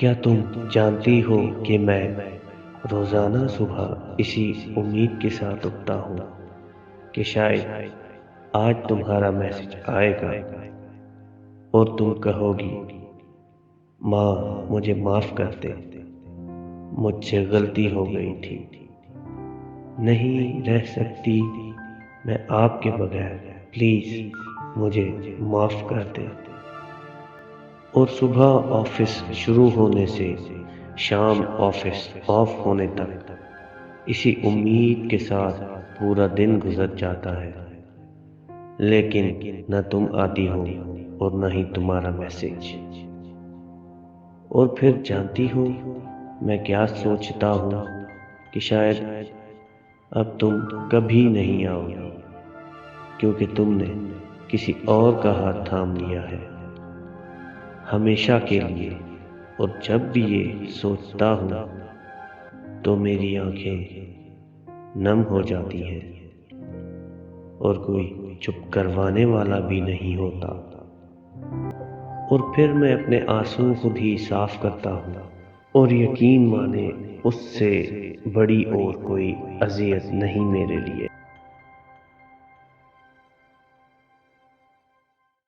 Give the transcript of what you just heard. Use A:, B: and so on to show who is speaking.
A: کیا تم جانتی ہو کہ میں روزانہ صبح اسی امید کے ساتھ اٹھتا ہوں کہ شاید آج تمہارا میسج آئے گا اور تم کہو گی ماں مجھے معاف کر دے، مجھ سے غلطی ہو گئی تھی، نہیں رہ سکتی میں آپ کے بغیر، پلیز مجھے معاف کر دے۔ اور صبح آفس شروع ہونے سے شام آفس آف ہونے تک اسی امید کے ساتھ پورا دن گزر جاتا ہے، لیکن نہ تم آتی ہو اور نہ ہی تمہارا میسج۔ اور پھر جانتی ہو میں کیا سوچتا ہوں کہ شاید اب تم کبھی نہیں آؤ گی، کیونکہ تم نے کسی اور کا ہاتھ تھام لیا ہے ہمیشہ کے لیے۔ اور جب بھی یہ سوچتا ہوں تو میری آنکھیں نم ہو جاتی ہیں اور کوئی چپ کروانے والا بھی نہیں ہوتا۔ اور پھر میں اپنے آنسو خود ہی صاف کرتا ہوں، اور یقین مانے اس سے بڑی اور کوئی اذیت نہیں میرے لیے۔